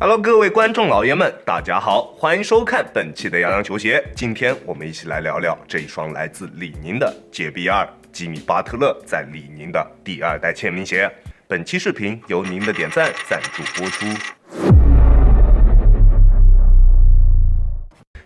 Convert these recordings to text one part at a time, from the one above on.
Hello， 各位观众老爷们，大家好，欢迎收看本期的洋洋球鞋。今天我们一起来聊聊这一双来自李宁的杰比2吉米巴特勒在李宁的第2代签名鞋。本期视频由您的点赞赞助播出。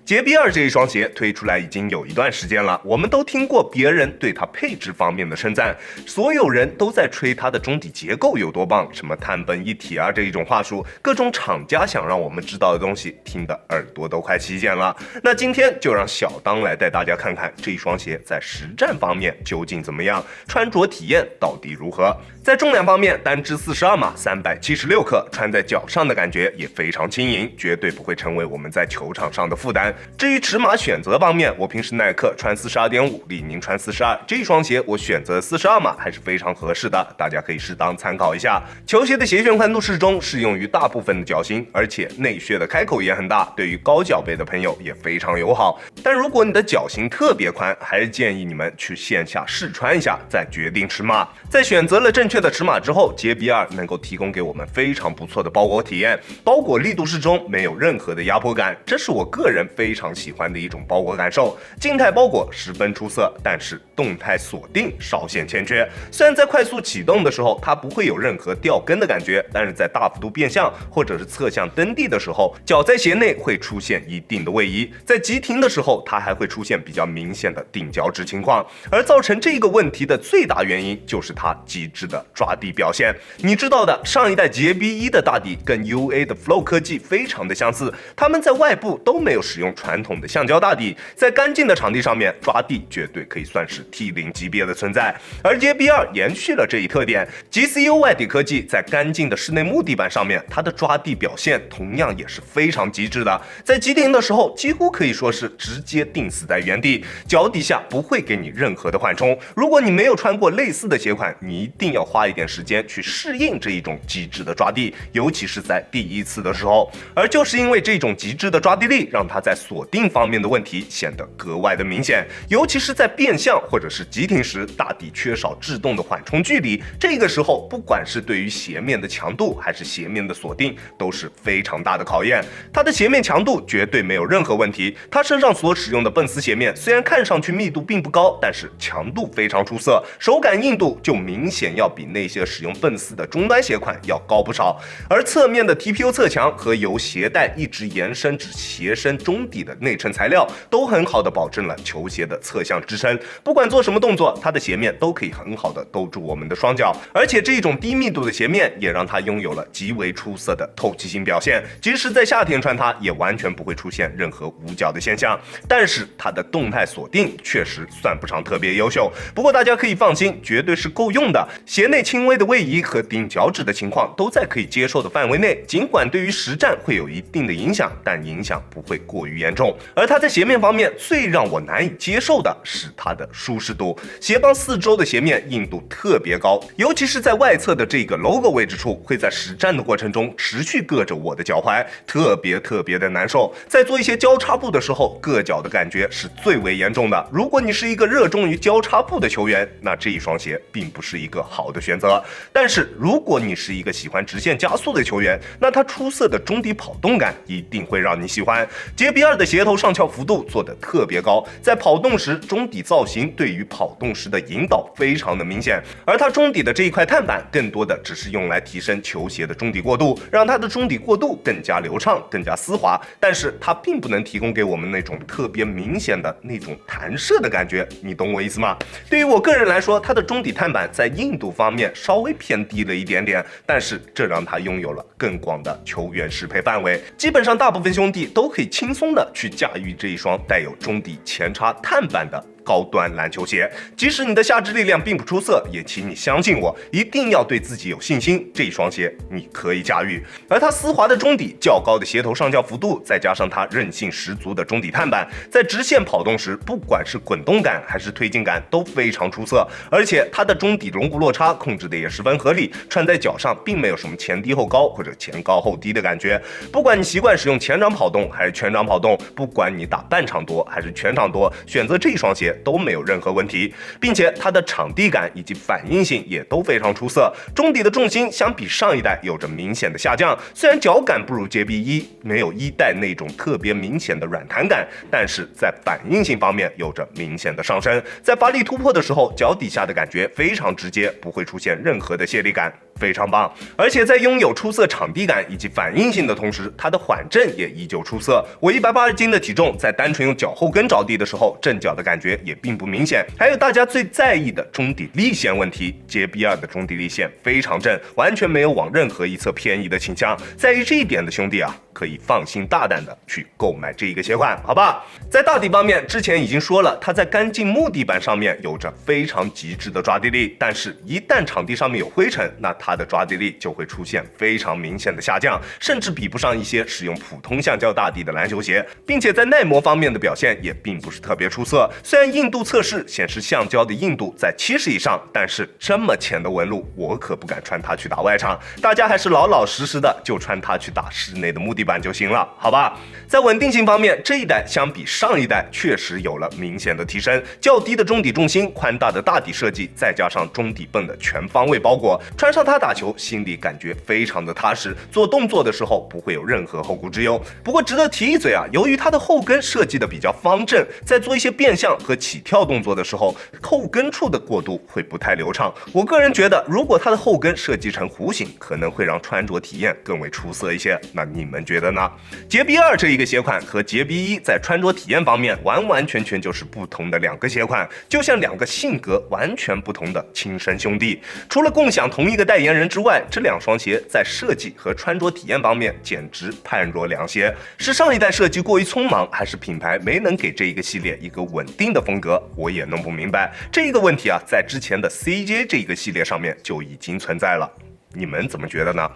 杰比2这一双鞋推出来已经有一段时间了，我们都听过别人对它配置方面的称赞，所有人都在吹它的中底结构有多棒，什么碳苯一体啊这一种话术，各种厂家想让我们知道的东西，听得耳朵都快起茧了。那今天就让小当来带大家看看这一双鞋在实战方面究竟怎么样，穿着体验到底如何。在重量方面，单支42码376克，穿在脚上的感觉也非常轻盈，绝对不会成为我们在球场上的负担。至于尺码选择方面，我平时耐克穿 42.5， 李宁穿42，这一双鞋我选择42码还是非常合适的，大家可以适当参考一下。球鞋的鞋楦宽度适中，适用于大部分的脚型，而且内靴的开口也很大，对于高脚背的朋友也非常友好。但如果你的脚型特别宽，还是建议你们去线下试穿一下，再决定尺码。在选择了正确的尺码之后，杰比2能够提供给我们非常不错的包裹体验，包裹力度适中，没有任何的压迫感，这是我个人非常喜欢的一种包裹感受。静态包裹十分出色，但是动态锁定稍显欠缺。虽然在快速启动的时候它不会有任何掉跟的感觉，但是在大幅度变向或者是侧向蹬地的时候，脚在鞋内会出现一定的位移，在急停的时候它还会出现比较明显的顶脚趾情况。而造成这个问题的最大原因就是它极致的抓地表现。你知道的，上一代杰比1的大底跟 UA 的 Flow 科技非常的相似，他们在外部都没有使用传统的橡胶大底，在干净的场地上面抓地绝对可以算是 T0 级别的存在。而杰比2延续了这一特点， GCU 外底科技在干净的室内木地板上面，它的抓地表现同样也是非常极致的，在急停的时候几乎可以说是直接定死在原地，脚底下不会给你任何的缓冲。如果你没有穿过类似的鞋款，你一定要花一点时间去适应这一种极致的抓地，尤其是在第一次的时候。而就是因为这种极致的抓地力，让它在锁定方面的问题显得格外的明显，尤其是在变向或者是急停时，大底缺少制动的缓冲距离，这个时候不管是对于鞋面的强度还是鞋面的锁定都是非常大的考验。它的鞋面强度绝对没有任何问题，它身上所使用的笨丝鞋面虽然看上去密度并不高，但是强度非常出色，手感硬度就明显要比那些使用笨丝的终端鞋款要高不少。而侧面的 TPU 侧墙和由鞋带一直延伸至鞋身中底的内衬材料都很好的保证了球鞋的侧向支撑，不管做什么动作，它的鞋面都可以很好的兜住我们的双脚。而且这一种低密度的鞋面也让它拥有了极为出色的透气性表现，即使在夏天穿它也完全不会出现任何捂脚的现象。但是它的动态锁定确实算不上特别优秀，不过大家可以放心，绝对是够用的。鞋内轻微的位移和顶脚趾的情况都在可以接受的范围内，尽管对于实战会有一定的影响，但影响不会过于严重。而它在鞋面方面最让我难以接受的是它的舒适度，鞋帮四周的鞋面硬度特别高，尤其是在外侧的这个 logo 位置处，会在实战的过程中持续硌着我的脚踝，特别的难受。在做一些交叉步的时候，硌脚的感觉是最为严重的。如果你是一个热衷于交叉步的球员，那这一双鞋并不是一个好的选择。但是如果你是一个喜欢直线加速的球员，那它出色的中底跑动感一定会让你喜欢。杰比2的鞋头上翘幅度做得特别高，在跑动时中底造型对于跑动时的引导非常的明显，而它中底的这一块碳板更多的只是用来提升球鞋的中底过渡，让它的中底过渡更加流畅更加丝滑，但是它并不能提供给我们那种特别明显的那种弹射的感觉，你懂我意思吗？对于我个人来说，它的中底碳板在硬度方面稍微偏低了一点点，但是这让它拥有了更广的球员适配范围，基本上大部分兄弟都可以轻松的去驾驭这一双带有中底前插碳板的高端篮球鞋。即使你的下肢力量并不出色，也请你相信我，一定要对自己有信心，这一双鞋你可以驾驭。而它丝滑的中底、较高的鞋头上翘幅度，再加上它韧性十足的中底碳板，在直线跑动时，不管是滚动感还是推进感都非常出色。而且它的中底龙骨落差控制的也十分合理，穿在脚上并没有什么前低后高或者前高后低的感觉。不管你习惯使用前掌跑动还是全掌跑动，不管你打半场多还是全场多，选择这一双鞋都没有任何问题，并且它的场地感以及反应性也都非常出色。中底的重心相比上一代有着明显的下降，虽然脚感不如 JB1，没有一代那种特别明显的软弹感，但是在反应性方面有着明显的上升。在发力突破的时候，脚底下的感觉非常直接，不会出现任何的泄力感，非常棒。而且在拥有出色场地感以及反应性的同时，它的缓震也依旧出色。我180斤的体重，在单纯用脚后跟着地的时候，震脚的感觉也并不明显。还有大家最在意的中底力线问题，杰 B2 的中底力线非常正，完全没有往任何一侧偏移的倾向。在意这一点的兄弟啊，可以放心大胆的去购买这一个鞋款，好吧？在大底方面，之前已经说了，它在干净木地板上面有着非常极致的抓地力，但是一旦场地上面有灰尘，那它的抓地力就会出现非常明显的下降，甚至比不上一些使用普通橡胶大底的篮球鞋，并且在耐磨方面的表现也并不是特别出色。虽然硬度测试显示橡胶的硬度在70以上，但是这么浅的纹路，我可不敢穿它去打外场，大家还是老老实实的就穿它去打室内的木地板就行了，好吧？在稳定性方面，这一代相比上一代确实有了明显的提升，较低的中底重心，宽大的大底设计，再加上中底泵的全方位包裹，穿上它打球心里感觉非常的踏实，做动作的时候不会有任何后顾之忧。不过值得提一嘴啊，由于它的后跟设计的比较方正，在做一些变向和起跳动作的时候，后跟处的过渡会不太流畅。我个人觉得，如果它的后跟设计成弧形，可能会让穿着体验更为出色一些。那你们觉得呢？杰 B2 这一个鞋款和杰 B1 在穿着体验方面完完全全就是不同的两个鞋款，就像两个性格完全不同的亲生兄弟。除了共享同一个代言人之外，这两双鞋在设计和穿着体验方面简直判若两鞋。是上一代设计过于匆忙，还是品牌没能给这一个系列一个稳定的风格？我也弄不明白。这一个问题啊，在之前的 CJ 这一个系列上面就已经存在了。你们怎么觉得呢？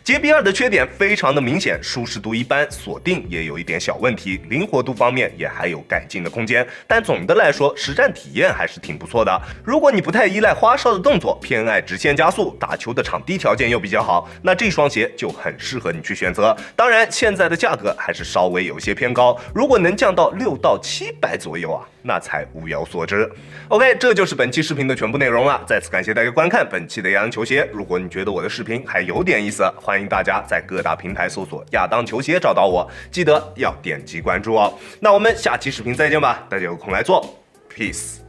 杰 B2 的缺点非常的明显，舒适度一般，锁定也有一点小问题，灵活度方面也还有改进的空间，但总的来说实战体验还是挺不错的。如果你不太依赖花哨的动作，偏爱直线加速，打球的场地条件又比较好，那这双鞋就很适合你去选择。当然现在的价格还是稍微有些偏高，如果能降到600到700左右啊，那才物有所值。 OK， 这就是本期视频的全部内容了，再次感谢大家观看本期的亚当球鞋。如果你觉得我的视频还有点意思，欢迎大家在各大平台搜索亚当球鞋找到我，记得要点击关注哦。那我们下期视频再见吧，大家有空来做 Peace。